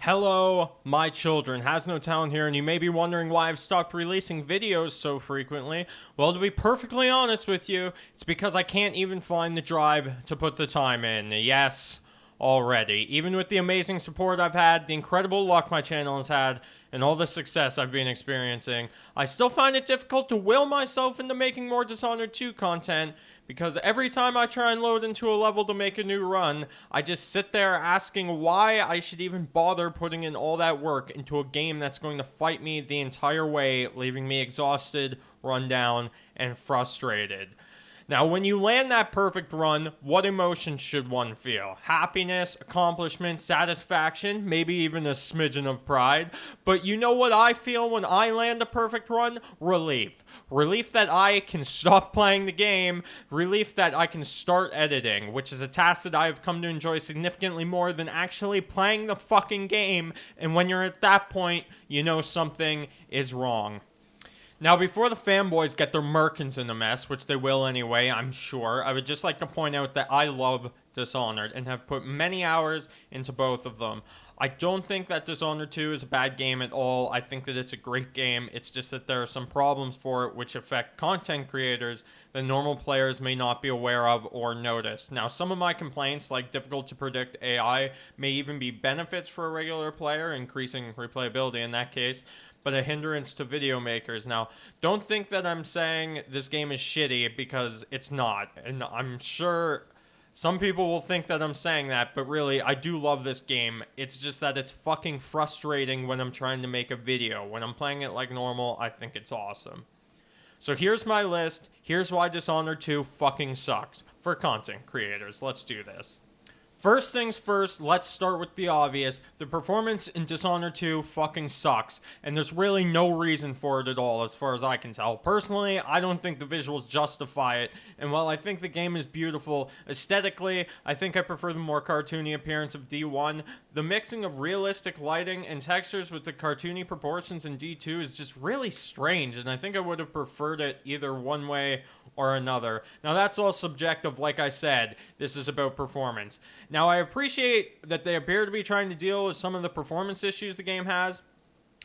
Hello, my children. Hasnotalent here, and you may be wondering why I've stopped releasing videos so frequently. Well, to be perfectly honest with you, it's because I can't even find the drive to put the time in. Yes, already. Even with the amazing support I've had, the incredible luck my channel has had, and all the success I've been experiencing, I still find it difficult to will myself into making more Dishonored 2 content, because every time I try and load into a level to make a new run, I just sit there asking why I should even bother putting in all that work into a game that's going to fight me the entire way, leaving me exhausted, run down, and frustrated. Now, when you land that perfect run, what emotions should one feel? Happiness, accomplishment, satisfaction, maybe even a smidgen of pride. But you know what I feel when I land a perfect run? Relief. Relief that I can stop playing the game, relief that I can start editing, which is a task that I have come to enjoy significantly more than actually playing the fucking game, and when you're at that point, you know something is wrong. Now, before the fanboys get their merkins in a mess, which they will anyway, I'm sure, I would just like to point out that I love Dishonored and have put many hours into both of them. I don't think that Dishonored 2 is a bad game at all. I think that it's a great game. It's just that there are some problems for it which affect content creators that normal players may not be aware of or notice. Now, some of my complaints, like difficult to predict AI, may even be benefits for a regular player, increasing replayability in that case, but a hindrance to video makers. Now, don't think that I'm saying this game is shitty, because it's not. And I'm sure some people will think that I'm saying that, but really, I do love this game. It's just that it's fucking frustrating when I'm trying to make a video. When I'm playing it like normal, I think it's awesome. So here's my list. Here's why Dishonored 2 fucking sucks. For content creators, let's do this. First things first, let's start with the obvious. The performance in Dishonored 2 fucking sucks, and there's really no reason for it at all as far as I can tell. Personally, I don't think the visuals justify it, and while I think the game is beautiful, aesthetically, I think I prefer the more cartoony appearance of D1. The mixing of realistic lighting and textures with the cartoony proportions in D2 is just really strange, and I think I would have preferred it either one way or another. Now, that's all subjective. Like I said, this is about performance. Now, I appreciate that they appear to be trying to deal with some of the performance issues the game has,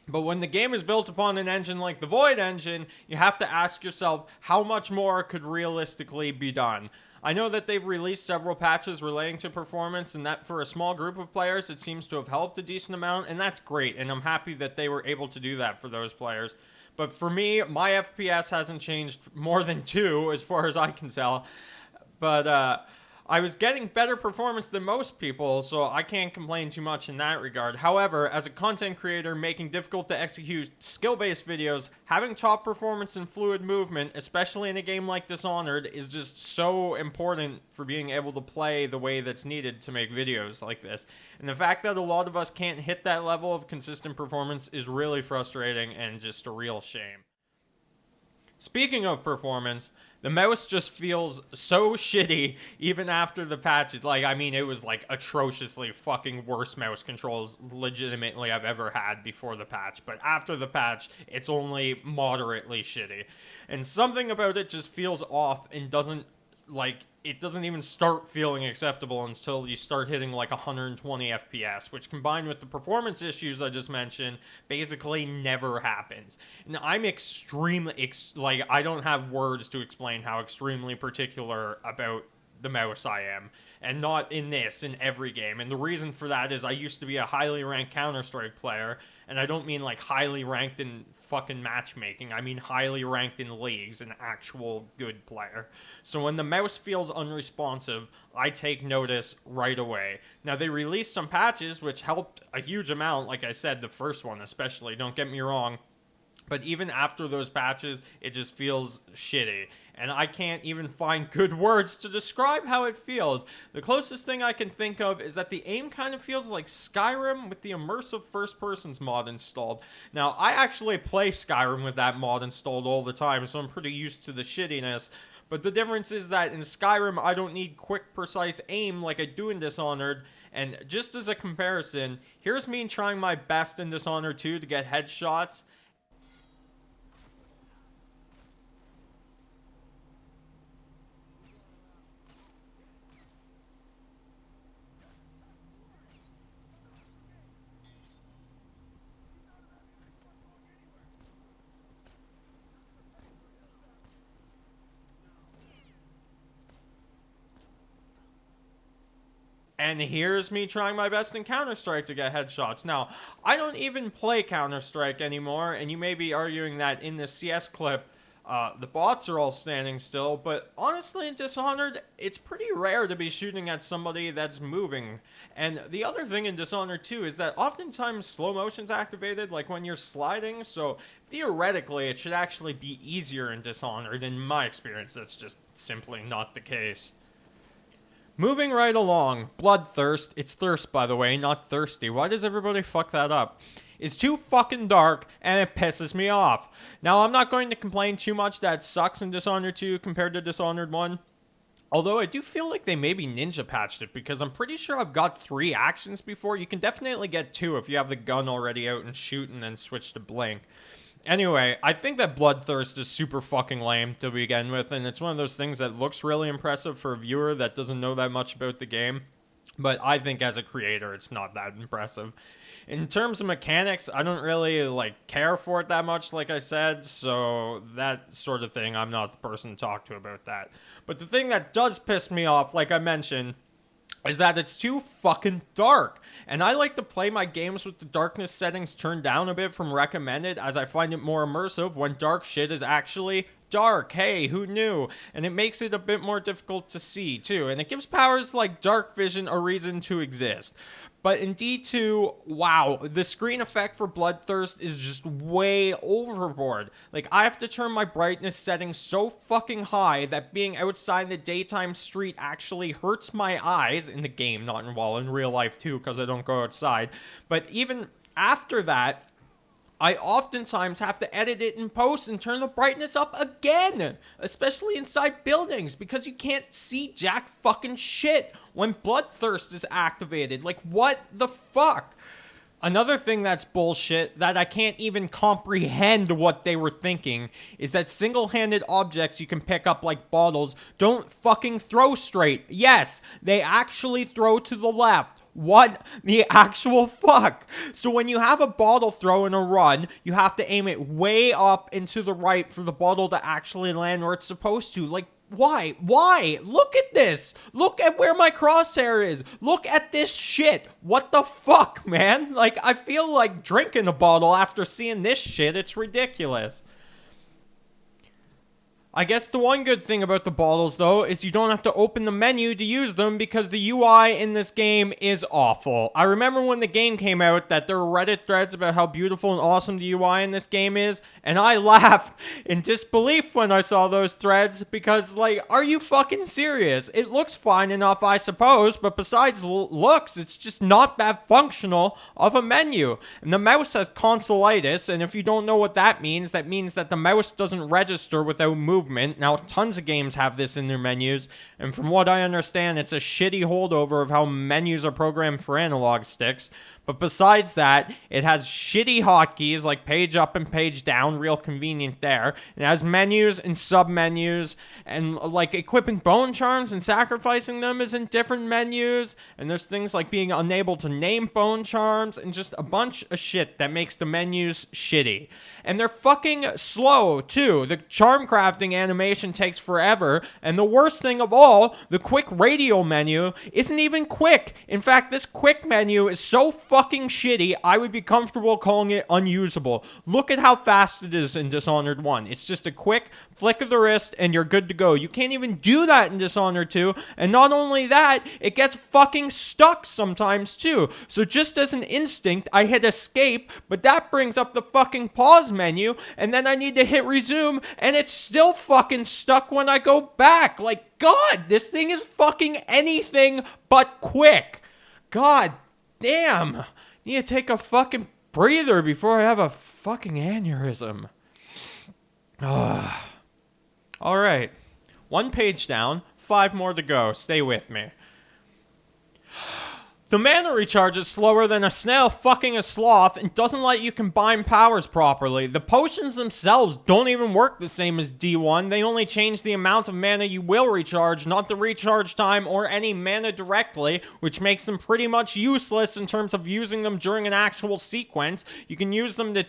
but when the game is built upon an engine like the Void engine, you have to ask yourself how much more could realistically be done. I know that they've released several patches relating to performance, and that for a small group of players, it seems to have helped a decent amount, and that's great, and I'm happy that they were able to do that for those players. But for me, my FPS hasn't changed more than 2 as far as I can tell. But I was getting better performance than most people, so I can't complain too much in that regard. However, as a content creator making difficult to execute skill-based videos, having top performance and fluid movement, especially in a game like Dishonored, is just so important for being able to play the way that's needed to make videos like this. And the fact that a lot of us can't hit that level of consistent performance is really frustrating and just a real shame. Speaking of performance, the mouse just feels so shitty even after the patches. Like, I mean, it was like atrociously fucking worst mouse controls legitimately I've ever had before the patch. But after the patch, it's only moderately shitty. And something about it just feels off and doesn't, like, it doesn't even start feeling acceptable until you start hitting like 120 FPS, which combined with the performance issues I just mentioned, basically never happens. And I'm extremely, like, I don't have words to explain how extremely particular about the mouse I am. And not in this, in every game. And the reason for that is I used to be a highly ranked Counter-Strike player, and I don't mean like highly ranked in fucking matchmaking. I mean highly ranked in leagues, an actual good player. So when the mouse feels unresponsive, I take notice right away. Now, they released some patches which helped a huge amount, like I said, the first one especially, don't get me wrong. But even after those patches, it just feels shitty. And I can't even find good words to describe how it feels. The closest thing I can think of is that the aim kind of feels like Skyrim with the immersive first person's mod installed. Now, I actually play Skyrim with that mod installed all the time, so I'm pretty used to the shittiness. But the difference is that in Skyrim, I don't need quick, precise aim like I do in Dishonored. And just as a comparison, here's me trying my best in Dishonored 2 to get headshots. And here's me trying my best in Counter-Strike to get headshots. Now, I don't even play Counter-Strike anymore, and you may be arguing that in this CS clip, the bots are all standing still, but honestly in Dishonored, it's pretty rare to be shooting at somebody that's moving. And the other thing in Dishonored too is that oftentimes slow motion's activated, like when you're sliding, so theoretically it should actually be easier in Dishonored. In my experience, that's just simply not the case. Moving right along, Bloodthirst, it's thirst by the way, not thirsty. Why does everybody fuck that up? Is too fucking dark, and it pisses me off. Now, I'm not going to complain too much that sucks in Dishonored 2 compared to Dishonored 1. Although I do feel like they maybe ninja patched it, because I'm pretty sure I've got 3 actions before. You can definitely get 2 if you have the gun already out and shoot and then switch to blink. Anyway, I think that Bloodthirst is super fucking lame to begin with, and it's one of those things that looks really impressive for a viewer that doesn't know that much about the game. But I think as a creator, it's not that impressive. In terms of mechanics, I don't really, care for it that much, like I said, so that sort of thing, I'm not the person to talk to about that. But the thing that does piss me off, like I mentioned, is that it's too fucking dark. And I like to play my games with the darkness settings turned down a bit from recommended, as I find it more immersive when dark shit is actually dark. Hey, who knew? And it makes it a bit more difficult to see, too. And it gives powers like dark vision a reason to exist. But in D2, wow, the screen effect for Bloodthirst is just way overboard. Like, I have to turn my brightness settings so fucking high that being outside the daytime street actually hurts my eyes in the game, not in real life too, because I don't go outside. But even after that, I oftentimes have to edit it in post and turn the brightness up again, especially inside buildings, because you can't see jack fucking shit when Bloodthirst is activated. Like, what the fuck? Another thing that's bullshit, that I can't even comprehend what they were thinking, is that single-handed objects you can pick up like bottles don't fucking throw straight. Yes, they actually throw to the left. What the actual fuck? So when you have a bottle throw in a run, you have to aim it way up and to the right for the bottle to actually land where it's supposed to. Like, why? Why? Look at this. Look at where my crosshair is. Look at this shit. What the fuck, man? Like, I feel like drinking a bottle after seeing this shit. It's ridiculous. I guess the one good thing about the bottles, though, is you don't have to open the menu to use them because the UI in this game is awful. I remember when the game came out that there were Reddit threads about how beautiful and awesome the UI in this game is, and I laughed in disbelief when I saw those threads because, like, are you fucking serious? It looks fine enough, I suppose, but besides looks, it's just not that functional of a menu. And the mouse has consolitis, and if you don't know what that means that the mouse doesn't register without movement. Now, tons of games have this in their menus, and from what I understand, it's a shitty holdover of how menus are programmed for analog sticks. But besides that, it has shitty hotkeys like page up and page down, real convenient there. It has menus and sub-menus, and like equipping bone charms and sacrificing them is in different menus, and there's things like being unable to name bone charms, and just a bunch of shit that makes the menus shitty. And they're fucking slow, too. The charm crafting animation takes forever, and the worst thing of all, the quick radio menu isn't even quick. In fact, this quick menu is so fucking shitty, I would be comfortable calling it unusable. Look at how fast it is in Dishonored 1. It's just a quick flick of the wrist, and you're good to go. You can't even do that in Dishonored 2, and not only that, it gets fucking stuck sometimes, too. So just as an instinct, I hit escape, but that brings up the fucking pause menu, and then I need to hit resume, and it's still fucking stuck when I go back. Like, God, this thing is fucking anything but quick. God damn. Need to take a fucking breather before I have a fucking aneurysm. Alright. 1 page down, 5 more to go. Stay with me. The mana recharge is slower than a snail fucking a sloth and doesn't let you combine powers properly. The potions themselves don't even work the same as D1. They only change the amount of mana you will recharge, not the recharge time or any mana directly, which makes them pretty much useless in terms of using them during an actual sequence. You can use them to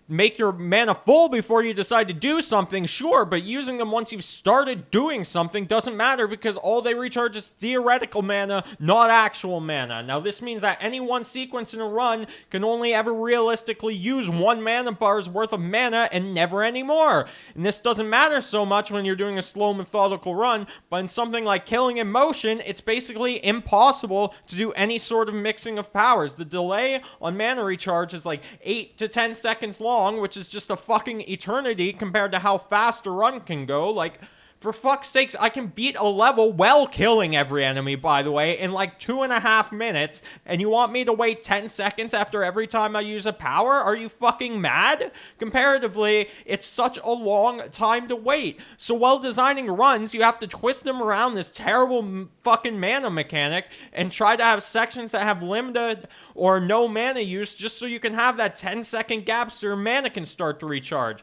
make your mana full before you decide to do something, sure, but using them once you've started doing something doesn't matter because all they recharge is theoretical mana, not actual mana. Now, this means that any one sequence in a run can only ever realistically use one mana bar's worth of mana and never any more. And this doesn't matter so much when you're doing a slow methodical run, but in something like Killing in Motion, it's basically impossible to do any sort of mixing of powers. The delay on mana recharge is like 8 to 10 seconds long, which is just a fucking eternity compared to how fast a run can go. Like, for fuck's sakes, I can beat a level while killing every enemy, by the way, in like 2.5 minutes, and you want me to wait 10 seconds after every time I use a power? Are you fucking mad? Comparatively, it's such a long time to wait. So while designing runs, you have to twist them around this terrible fucking mana mechanic and try to have sections that have limited or no mana use just so you can have that 10-second gap so your mana can start to recharge.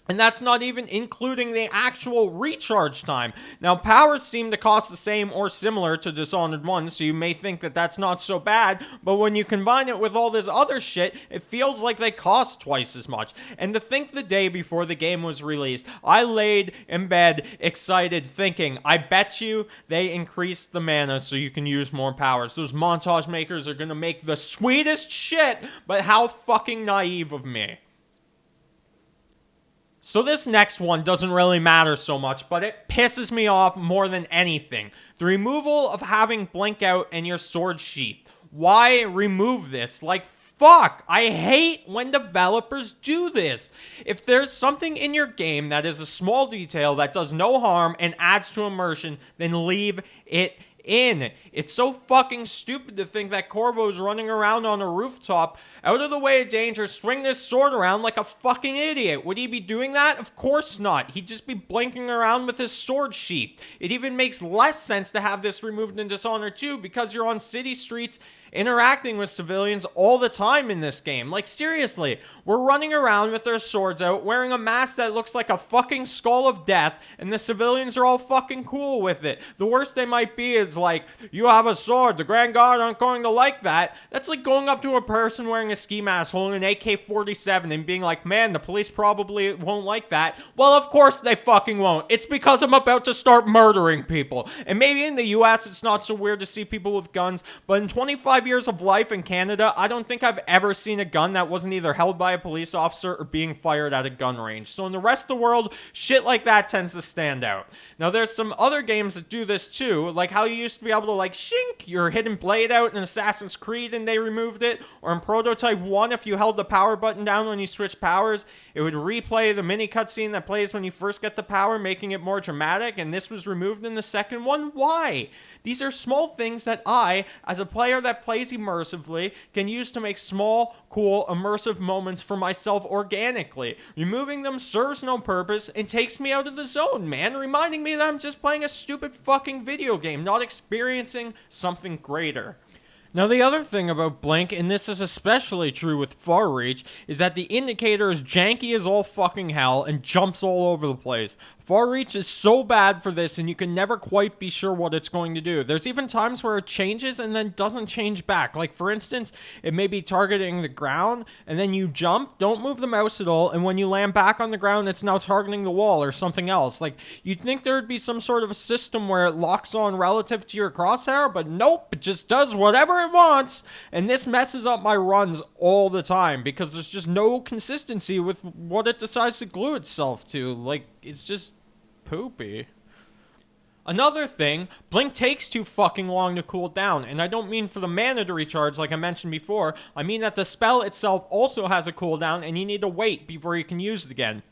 And that's not even including the actual recharge time. Now, powers seem to cost the same or similar to Dishonored 1, so you may think that that's not so bad, but when you combine it with all this other shit, it feels like they cost twice as much. And to think the day before the game was released, I laid in bed excited thinking, I bet you they increased the mana so you can use more powers. Those montage makers are gonna make the sweetest shit, but how fucking naive of me. So this next one doesn't really matter so much, but it pisses me off more than anything. The removal of having blink out in your sword sheath. Why remove this? Like, fuck! I hate when developers do this. If there's something in your game that is a small detail that does no harm and adds to immersion, then leave it in. It's so fucking stupid to think that Corvo's running around on a rooftop, out of the way of danger, swing this sword around like a fucking idiot. Would he be doing that? Of course not. He'd just be blinking around with his sword sheath. It even makes less sense to have this removed in Dishonored 2 because you're on city streets interacting with civilians all the time in this game. Like, seriously, we're running around with our swords out, wearing a mask that looks like a fucking skull of death, and the civilians are all fucking cool with it. The worst they might be is like, you have a sword, the Grand Guard aren't going to like that. That's like going up to a person wearing a ski mask holding an AK-47 and being like, man, the police probably won't like that. Well, of course they fucking won't. It's because I'm about to start murdering people. And maybe in the US it's not so weird to see people with guns, but in 25 years of life in Canada, I don't think I've ever seen a gun that wasn't either held by a police officer or being fired at a gun range. So in the rest of the world, shit like that tends to stand out. Now there's some other games that do this too, like how you used to be able to like shink your hidden blade out in Assassin's Creed and they removed it, or in Prototype 1 if you held the power button down when you switch powers, it would replay the mini cutscene that plays when you first get the power, making it more dramatic, and this was removed in the second one. Why? These are small things that I, as a player that plays immersively, can use to make small, cool, immersive moments for myself organically. Removing them serves no purpose and takes me out of the zone, man, reminding me that I'm just playing a stupid fucking video game, not experiencing something greater. Now, the other thing about Blink, and this is especially true with Far Reach, is that the indicator is janky as all fucking hell and jumps all over the place. Far Reach is so bad for this, and you can never quite be sure what it's going to do. There's even times where it changes and then doesn't change back. Like, for instance, it may be targeting the ground, and then you jump, don't move the mouse at all, and when you land back on the ground, it's now targeting the wall or something else. Like, you'd think there would be some sort of a system where it locks on relative to your crosshair, but nope, it just does whatever it wants, and this messes up my runs all the time, because there's just no consistency with what it decides to glue itself to. Like, it's just poopy. Another thing, Blink takes too fucking long to cool down, and I don't mean for the mana to recharge like I mentioned before, I mean that the spell itself also has a cooldown and you need to wait before you can use it again.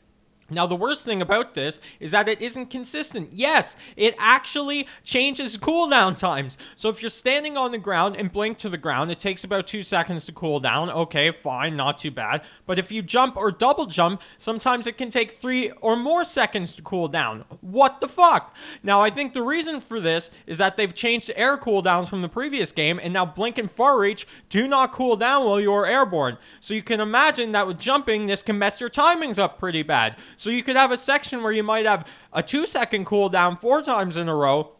Now, the worst thing about this is that it isn't consistent. Yes, it actually changes cooldown times. So if you're standing on the ground and blink to the ground, it takes about 2 seconds to cool down. Okay, fine, not too bad. But if you jump or double jump, sometimes it can take 3 or more seconds to cool down. What the fuck? Now, I think the reason for this is that they've changed air cooldowns from the previous game, and now Blink and Far Reach do not cool down while you are airborne. So you can imagine that with jumping, this can mess your timings up pretty bad. So you could have a section where you might have a 2-second cooldown 4 times in a row,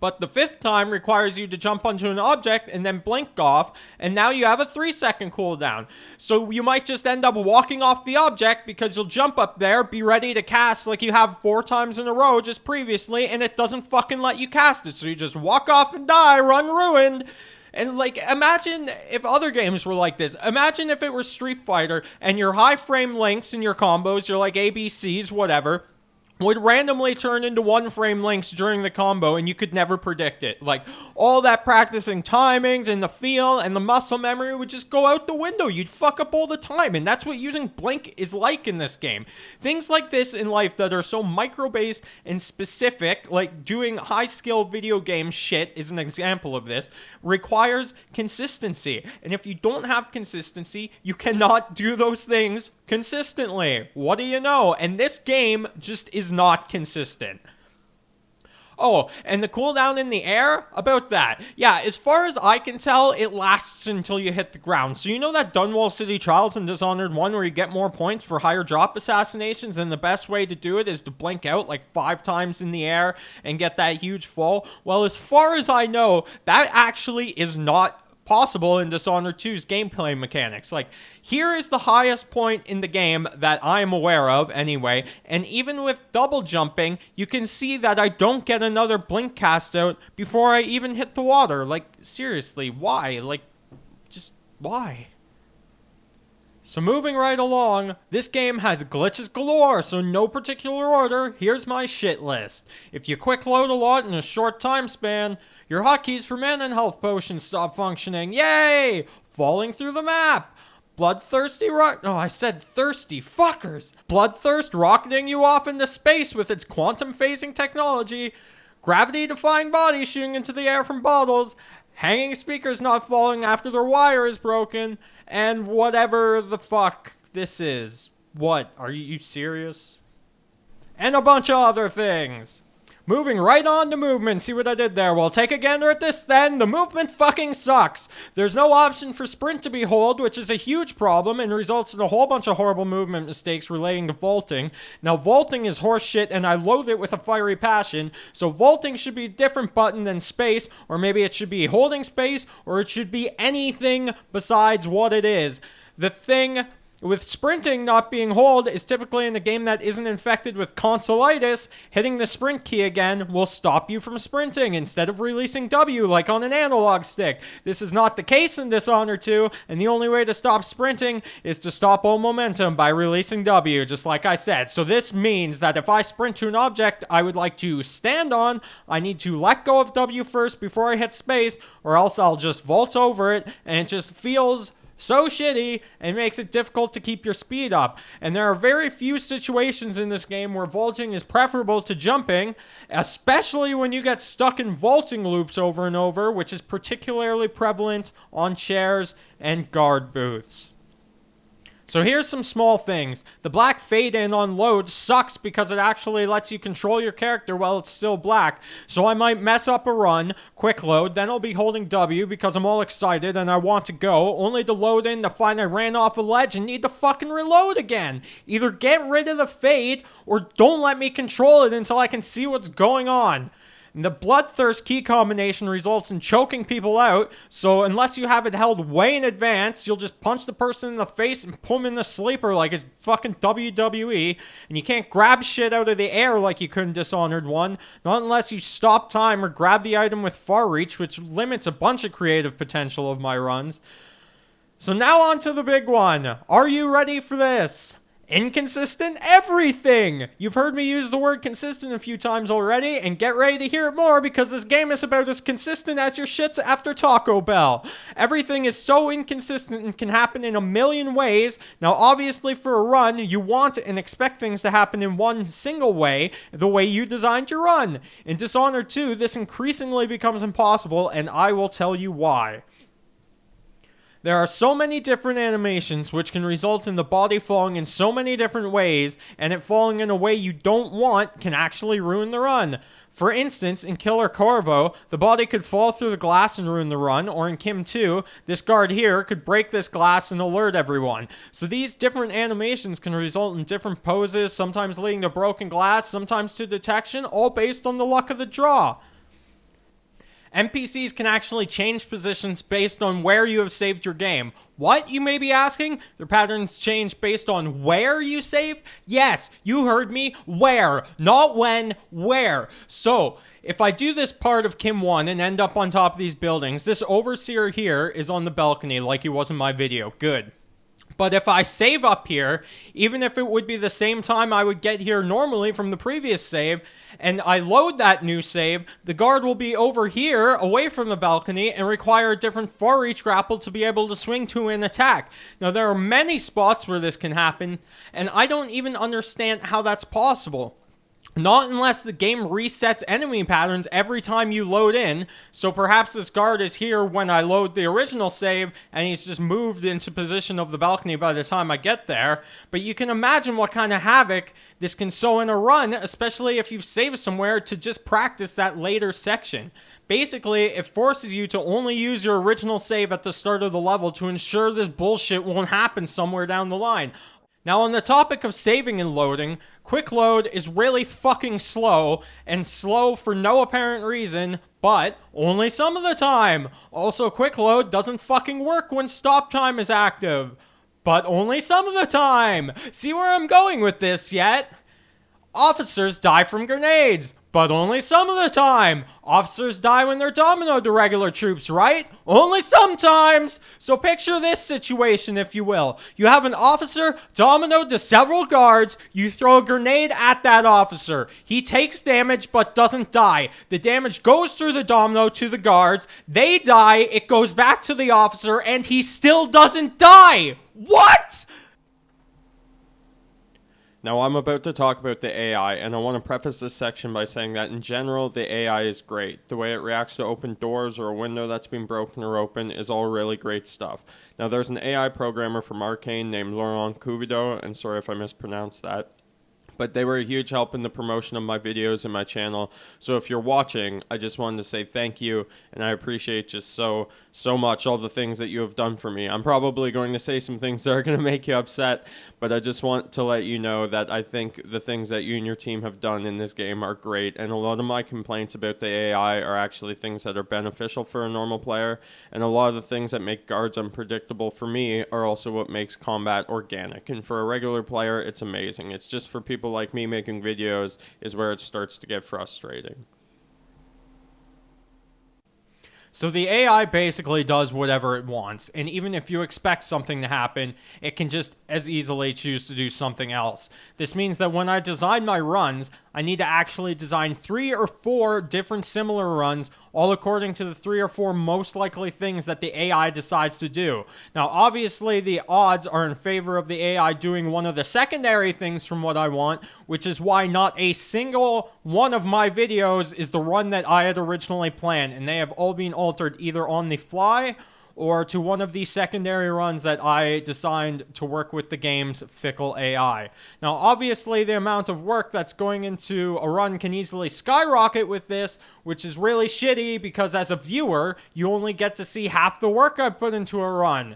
But the 5th time requires you to jump onto an object and then blink off, and now you have a 3-second cooldown. So you might just end up walking off the object because you'll jump up there, be ready to cast like you have 4 times in a row just previously, and it doesn't fucking let you cast it. So you just walk off and die, run ruined. And, like, imagine if other games were like this. Imagine if it were Street Fighter and your high frame links and your combos, your, like, ABCs, whatever, would randomly turn into 1-frame links during the combo, and you could never predict it. Like, all that practicing timings and the feel and the muscle memory would just go out the window. You'd fuck up all the time, and that's what using blink is like in this game. Things like this in life that are so micro-based and specific, like doing high-skill video game shit is an example of this, requires consistency. And if you don't have consistency, you cannot do those things consistently. What do you know? And this game just is not consistent. Oh, and the cooldown in the air? About that. Yeah, as far as I can tell, it lasts until you hit the ground. So you know that Dunwall City Trials in Dishonored 1 where you get more points for higher drop assassinations, and the best way to do it is to blink out like 5 times in the air and get that huge fall? Well, as far as I know, that actually is not possible in Dishonored 2's gameplay mechanics. Like, here is the highest point in the game that I'm aware of, anyway, and even with double jumping, you can see that I don't get another blink cast out before I even hit the water. Like, seriously, why? Like, just why? So moving right along, this game has glitches galore, so no particular order, here's my shit list. If you quick load a lot in a short time span, your hotkeys for mana and health potions stop functioning. Yay! Falling through the map. Bloodthirsty I said thirsty. Fuckers! Bloodthirst rocketing you off into space with its quantum phasing technology. Gravity-defying bodies shooting into the air from bottles. Hanging speakers not falling after their wire is broken. And whatever the fuck this is. What? Are you serious? And a bunch of other things. Moving right on to movement. See what I did there? Well, take a gander at this then. The movement fucking sucks. There's no option for sprint to be hold, which is a huge problem and results in a whole bunch of horrible movement mistakes relating to vaulting. Now, vaulting is horseshit and I loathe it with a fiery passion. So vaulting should be a different button than space, or maybe it should be holding space, or it should be anything besides what it is. The thing with sprinting not being hold is typically in a game that isn't infected with consolitis, hitting the sprint key again will stop you from sprinting instead of releasing W like on an analog stick. This is not the case in Dishonored 2, and the only way to stop sprinting is to stop all momentum by releasing W, just like I said. So this means that if I sprint to an object I would like to stand on, I need to let go of W first before I hit space, or else I'll just vault over it, and it just feels so shitty and makes it difficult to keep your speed up. And there are very few situations in this game where vaulting is preferable to jumping, especially when you get stuck in vaulting loops over and over, which is particularly prevalent on chairs and guard booths. So here's some small things. The black fade in on load sucks because it actually lets you control your character while it's still black. So I might mess up a run, quick load, then I'll be holding W because I'm all excited and I want to go, only to load in to find I ran off a ledge and need to fucking reload again. Either get rid of the fade or don't let me control it until I can see what's going on. And the bloodthirst key combination results in choking people out, so unless you have it held way in advance, you'll just punch the person in the face and put them in the sleeper like it's fucking WWE, and you can't grab shit out of the air like you could in Dishonored 1, not unless you stop time or grab the item with far reach, which limits a bunch of creative potential of my runs. So now on to the big one. Are you ready for this? Inconsistent everything! You've heard me use the word consistent a few times already, and get ready to hear it more because this game is about as consistent as your shits after Taco Bell. Everything is so inconsistent and can happen in a million ways. Now obviously for a run, you want and expect things to happen in one single way, the way you designed your run. In Dishonored 2, this increasingly becomes impossible, and I will tell you why. There are so many different animations which can result in the body falling in so many different ways, and it falling in a way you don't want can actually ruin the run. For instance, in Killer Corvo, the body could fall through the glass and ruin the run, or in Kim 2, this guard here could break this glass and alert everyone. So these different animations can result in different poses, sometimes leading to broken glass, sometimes to detection, all based on the luck of the draw. NPCs can actually change positions based on where you have saved your game. What, you may be asking? Their patterns change based on where you saved? Yes, you heard me. Where. Not when, where. So, if I do this part of Kim 1 and end up on top of these buildings, this overseer here is on the balcony like he was in my video. Good. But if I save up here, even if it would be the same time I would get here normally from the previous save, and I load that new save, the guard will be over here, away from the balcony, and require a different far reach grapple to be able to swing to and attack. Now, there are many spots where this can happen, and I don't even understand how that's possible. Not unless the game resets enemy patterns every time you load in, so perhaps this guard is here when I load the original save, and he's just moved into position of the balcony by the time I get there. But you can imagine what kind of havoc this can sow in a run, especially if you've saved somewhere to just practice that later section. Basically, it forces you to only use your original save at the start of the level to ensure this bullshit won't happen somewhere down the line. Now, on the topic of saving and loading, quick load is really fucking slow, and slow for no apparent reason, but only some of the time. Also, quick load doesn't fucking work when stop time is active, but only some of the time. See where I'm going with this yet? Officers die from grenades, but only some of the time. Officers die when they're dominoed to regular troops, right? Only sometimes. So picture this situation, if you will. You have an officer dominoed to several guards. You throw a grenade at that officer. He takes damage but doesn't die. The damage goes through the domino to the guards. They die. It goes back to the officer, and he still doesn't die. What? Now, I'm about to talk about the AI, and I want to preface this section by saying that in general, the AI is great. The way it reacts to open doors or a window that's been broken or open is all really great stuff. Now, there's an AI programmer from Arkane named Laurent Couvido, and sorry if I mispronounced that, but they were a huge help in the promotion of my videos and my channel. So if you're watching, I just wanted to say thank you, and I appreciate just so much all the things that you have done for me. I'm probably going to say some things that are going to make you upset, but I just want to let you know that I think the things that you and your team have done in this game are great, and a lot of my complaints about the AI are actually things that are beneficial for a normal player, and a lot of the things that make guards unpredictable for me are also what makes combat organic, and for a regular player, it's amazing. It's just for people like me making videos is where it starts to get frustrating. So the AI basically does whatever it wants, and even if you expect something to happen, it can just as easily choose to do something else. This means that when I design my runs, I need to actually design 3 or 4 different similar runs, all according to the 3 or 4 most likely things that the AI decides to do. Now, obviously, the odds are in favor of the AI doing one of the secondary things from what I want, which is why not a single one of my videos is the run that I had originally planned, and they have all been altered either on the fly or to one of the secondary runs that I designed to work with the game's fickle AI. Now, obviously, the amount of work that's going into a run can easily skyrocket with this, which is really shitty because as a viewer, you only get to see half the work I put into a run.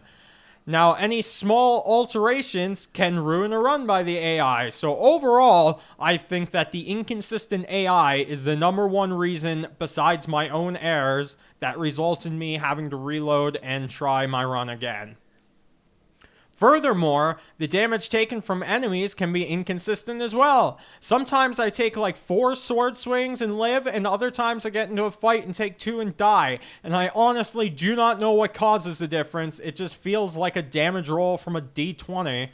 Now, any small alterations can ruin a run by the AI, so overall, I think that the inconsistent AI is the #1 reason, besides my own errors, that results in me having to reload and try my run again. Furthermore, the damage taken from enemies can be inconsistent as well. Sometimes I take like 4 sword swings and live, and other times I get into a fight and take 2 and die. And I honestly do not know what causes the difference. It just feels like a damage roll from a D20.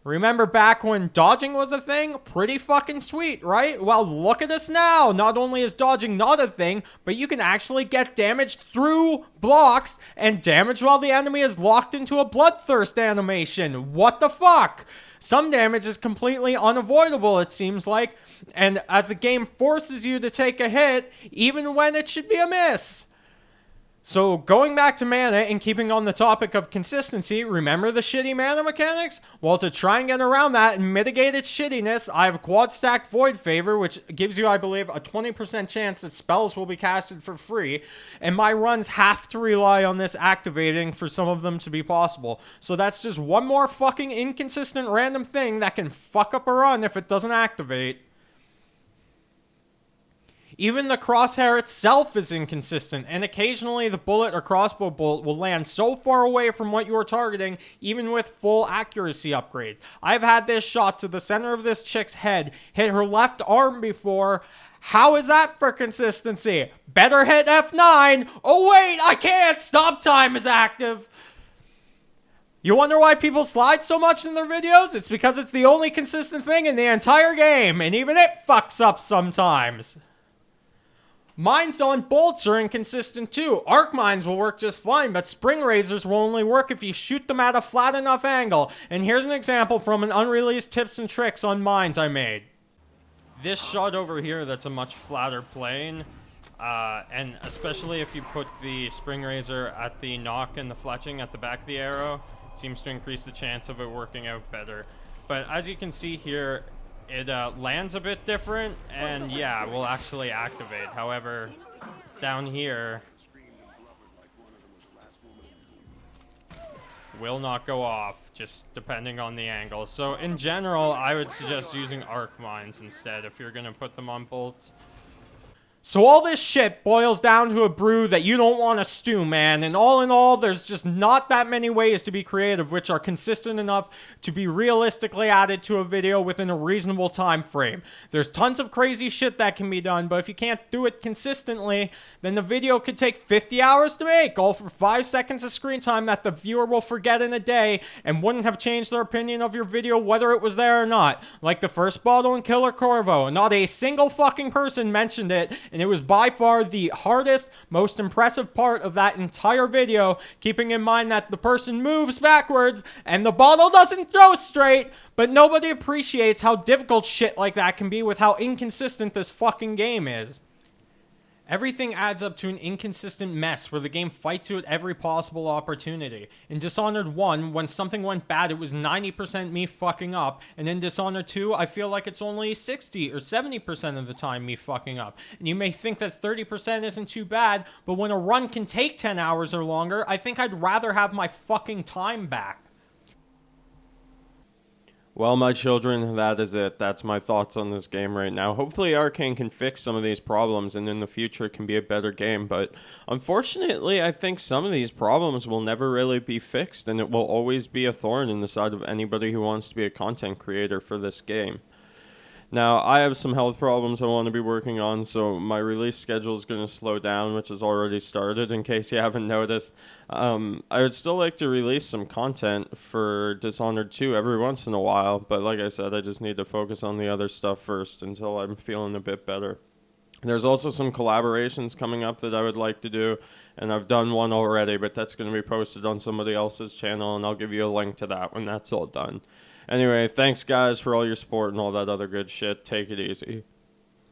Remember back when dodging was a thing? Pretty fucking sweet, right? Well, look at us now. Not only is dodging not a thing, but you can actually get damage through blocks and damage while the enemy is locked into a bloodthirst animation. What the fuck? Some damage is completely unavoidable, it seems like, and as the game forces you to take a hit, even when it should be a miss. So, going back to mana and keeping on the topic of consistency, remember the shitty mana mechanics? Well, to try and get around that and mitigate its shittiness, I have quad stacked Void Favor, which gives you, I believe, a 20% chance that spells will be casted for free, and my runs have to rely on this activating for some of them to be possible. So that's just one more fucking inconsistent random thing that can fuck up a run if it doesn't activate. Even the crosshair itself is inconsistent, and occasionally the bullet or crossbow bolt will land so far away from what you are targeting, even with full accuracy upgrades. I've had this shot to the center of this chick's head hit her left arm before. How is that for consistency? Better hit F9. Oh wait, I can't. Stop time is active. You wonder why people slide so much in their videos? It's because it's the only consistent thing in the entire game, and even it fucks up sometimes. Mines on bolts are inconsistent too. Arc mines will work just fine, but spring razors will only work if you shoot them at a flat enough angle. And here's an example from an unreleased tips and tricks on mines I made. This shot over here, that's a much flatter plane. And especially if you put the spring razor at the knock and the fletching at the back of the arrow, seems to increase the chance of it working out better. But as you can see here, it lands a bit different, and yeah, will actually activate. However, down here, will not go off, just depending on the angle. So in general, I would suggest using arc mines instead if you're gonna put them on bolts. So all this shit boils down to a brew that you don't want to stew, man. And all in all, there's just not that many ways to be creative which are consistent enough to be realistically added to a video within a reasonable time frame. There's tons of crazy shit that can be done, but if you can't do it consistently, then the video could take 50 hours to make, all for 5 seconds of screen time that the viewer will forget in a day and wouldn't have changed their opinion of your video whether it was there or not. Like the first bottle in Killer Corvo, not a single fucking person mentioned it, and it was by far the hardest, most impressive part of that entire video, keeping in mind that the person moves backwards and the bottle doesn't throw straight, but nobody appreciates how difficult shit like that can be with how inconsistent this fucking game is. Everything adds up to an inconsistent mess where the game fights you at every possible opportunity. In Dishonored 1, when something went bad, it was 90% me fucking up. And in Dishonored 2, I feel like it's only 60 or 70% of the time me fucking up. And you may think that 30% isn't too bad, but when a run can take 10 hours or longer, I think I'd rather have my fucking time back. Well, my children, that is it. That's my thoughts on this game right now. Hopefully Arkane can fix some of these problems and in the future it can be a better game. But unfortunately, I think some of these problems will never really be fixed, and it will always be a thorn in the side of anybody who wants to be a content creator for this game. Now, I have some health problems I want to be working on, so my release schedule is going to slow down, which has already started, in case you haven't noticed. I would still like to release some content for Dishonored 2 every once in a while, but like I said, I just need to focus on the other stuff first until I'm feeling a bit better. There's also some collaborations coming up that I would like to do, and I've done one already, but that's going to be posted on somebody else's channel, and I'll give you a link to that when that's all done. Anyway, thanks guys for all your support and all that other good shit. Take it easy.